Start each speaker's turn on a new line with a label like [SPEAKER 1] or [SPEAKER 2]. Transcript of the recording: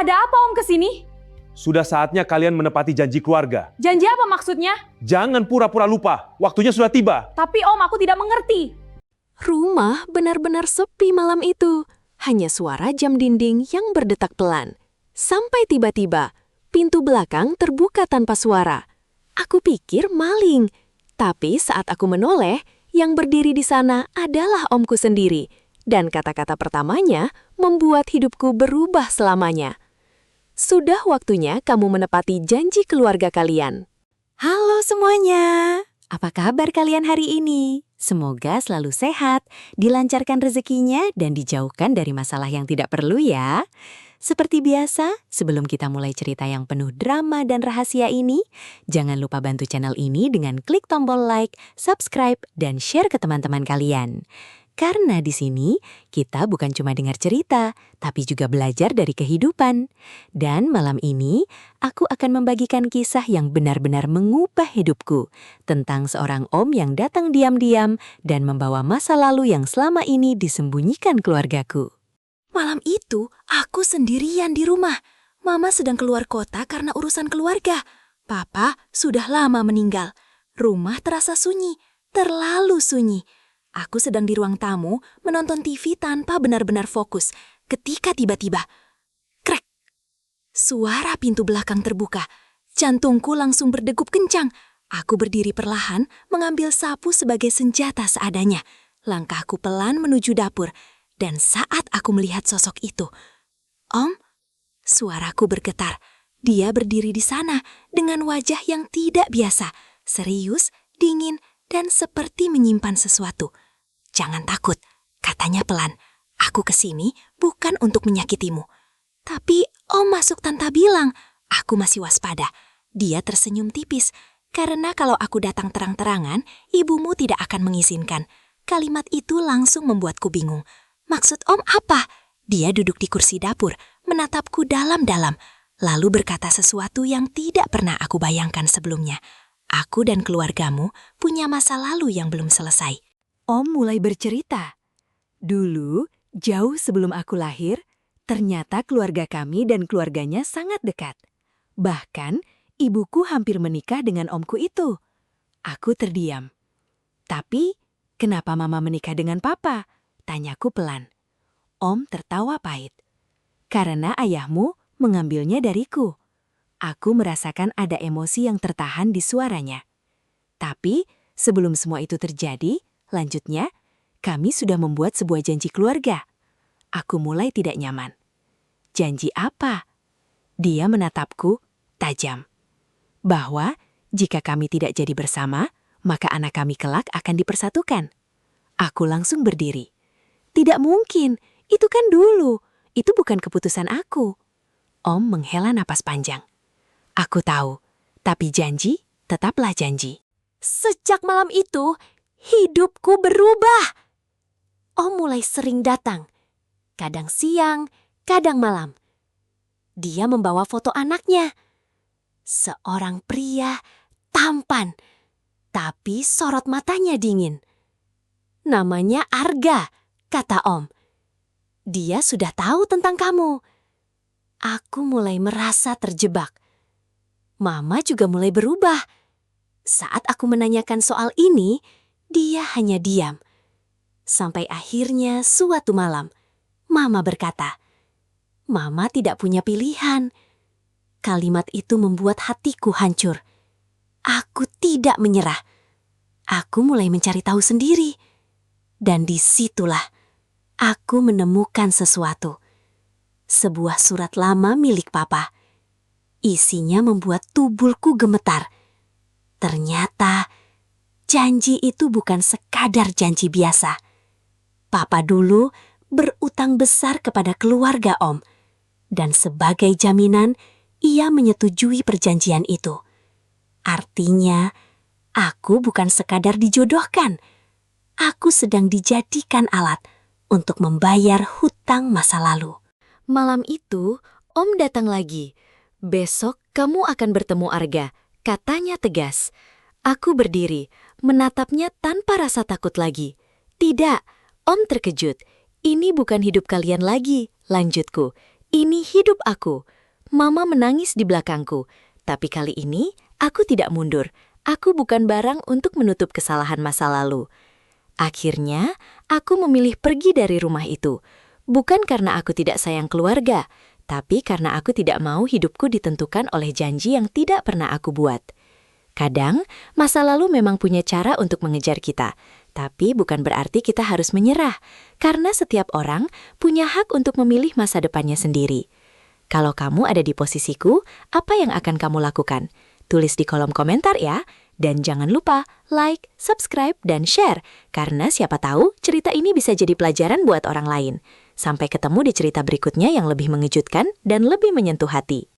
[SPEAKER 1] Ada apa Om kesini?
[SPEAKER 2] Sudah saatnya kalian menepati janji keluarga.
[SPEAKER 1] Janji apa maksudnya?
[SPEAKER 2] Jangan pura-pura lupa, waktunya sudah tiba.
[SPEAKER 1] Tapi Om, aku tidak mengerti.
[SPEAKER 3] Rumah benar-benar sepi malam itu. Hanya suara jam dinding yang berdetak pelan. Sampai tiba-tiba, pintu belakang terbuka tanpa suara. Aku pikir maling. Tapi saat aku menoleh, yang berdiri di sana adalah omku sendiri. Dan kata-kata pertamanya membuat hidupku berubah selamanya. Sudah waktunya kamu menepati janji keluarga kalian.
[SPEAKER 4] Halo semuanya, apa kabar kalian hari ini? Semoga selalu sehat, dilancarkan rezekinya, dan dijauhkan dari masalah yang tidak perlu ya. Seperti biasa, sebelum kita mulai cerita yang penuh drama dan rahasia ini, jangan lupa bantu channel ini dengan klik tombol like, subscribe, dan share ke teman-teman kalian. Karena di sini kita bukan cuma dengar cerita, tapi juga belajar dari kehidupan. Dan malam ini aku akan membagikan kisah yang benar-benar mengubah hidupku tentang seorang om yang datang diam-diam dan membawa masa lalu yang selama ini disembunyikan keluargaku.
[SPEAKER 3] Malam itu, aku sendirian di rumah. Mama sedang keluar kota karena urusan keluarga. Papa sudah lama meninggal. Rumah terasa sunyi, terlalu sunyi. Aku sedang di ruang tamu menonton TV tanpa benar-benar fokus. Ketika tiba-tiba, krek! Suara pintu belakang terbuka. Jantungku langsung berdegup kencang. Aku berdiri perlahan, mengambil sapu sebagai senjata seadanya. Langkahku pelan menuju dapur. Dan saat aku melihat sosok itu, Om, suaraku bergetar. Dia berdiri di sana dengan wajah yang tidak biasa, serius, dingin, dan seperti menyimpan sesuatu. Jangan takut, katanya pelan. Aku kesini bukan untuk menyakitimu. Tapi Om masuk tanpa bilang. Aku masih waspada. Dia tersenyum tipis. Karena kalau aku datang terang-terangan, ibumu tidak akan mengizinkan. Kalimat itu langsung membuatku bingung. Maksud Om apa? Dia duduk di kursi dapur, menatapku dalam-dalam, lalu berkata sesuatu yang tidak pernah aku bayangkan sebelumnya. Aku dan keluargamu punya masa lalu yang belum selesai.
[SPEAKER 4] Om mulai bercerita. Dulu, jauh sebelum aku lahir, ternyata keluarga kami dan keluarganya sangat dekat. Bahkan, ibuku hampir menikah dengan omku itu. Aku terdiam. Tapi, kenapa mama menikah dengan papa? Tanyaku pelan. Om tertawa pahit. Karena ayahmu mengambilnya dariku. Aku merasakan ada emosi yang tertahan di suaranya. Tapi, sebelum semua itu terjadi, lanjutnya, kami sudah membuat sebuah janji keluarga. Aku mulai tidak nyaman. Janji apa? Dia menatapku tajam. Bahwa, jika kami tidak jadi bersama, maka anak kami kelak akan dipersatukan. Aku langsung berdiri. Tidak mungkin, itu kan dulu. Itu bukan keputusan aku. Om menghela napas panjang. Aku tahu, tapi janji tetaplah janji.
[SPEAKER 3] Sejak malam itu, hidupku berubah. Om mulai sering datang. Kadang siang, kadang malam. Dia membawa foto anaknya. Seorang pria tampan, tapi sorot matanya dingin. Namanya Arga, kata Om. Dia sudah tahu tentang kamu. Aku mulai merasa terjebak. Mama juga mulai berubah. Saat aku menanyakan soal ini, dia hanya diam. Sampai akhirnya suatu malam, Mama berkata, Mama tidak punya pilihan. Kalimat itu membuat hatiku hancur. Aku tidak menyerah. Aku mulai mencari tahu sendiri. Dan disitulah aku menemukan sesuatu. Sebuah surat lama milik Papa. Isinya membuat tubuhku gemetar. Ternyata janji itu bukan sekadar janji biasa. Papa dulu berutang besar kepada keluarga Om. Dan sebagai jaminan, ia menyetujui perjanjian itu. Artinya, aku bukan sekadar dijodohkan. Aku sedang dijadikan alat untuk membayar hutang masa lalu. Malam itu, Om datang lagi. Besok kamu akan bertemu Arga, katanya tegas. Aku berdiri, menatapnya tanpa rasa takut lagi. Tidak, Om terkejut. Ini bukan hidup kalian lagi, lanjutku.
[SPEAKER 4] Ini hidup aku. Mama menangis di belakangku. Tapi kali ini, aku tidak mundur. Aku bukan barang untuk menutup kesalahan masa lalu. Akhirnya, aku memilih pergi dari rumah itu. Bukan karena aku tidak sayang keluarga, tapi karena aku tidak mau hidupku ditentukan oleh janji yang tidak pernah aku buat. Kadang, masa lalu memang punya cara untuk mengejar kita, tapi bukan berarti kita harus menyerah, karena setiap orang punya hak untuk memilih masa depannya sendiri. Kalau kamu ada di posisiku, apa yang akan kamu lakukan? Tulis di kolom komentar ya. Dan jangan lupa like, subscribe, dan share, karena siapa tahu cerita ini bisa jadi pelajaran buat orang lain. Sampai ketemu di cerita berikutnya yang lebih mengejutkan dan lebih menyentuh hati.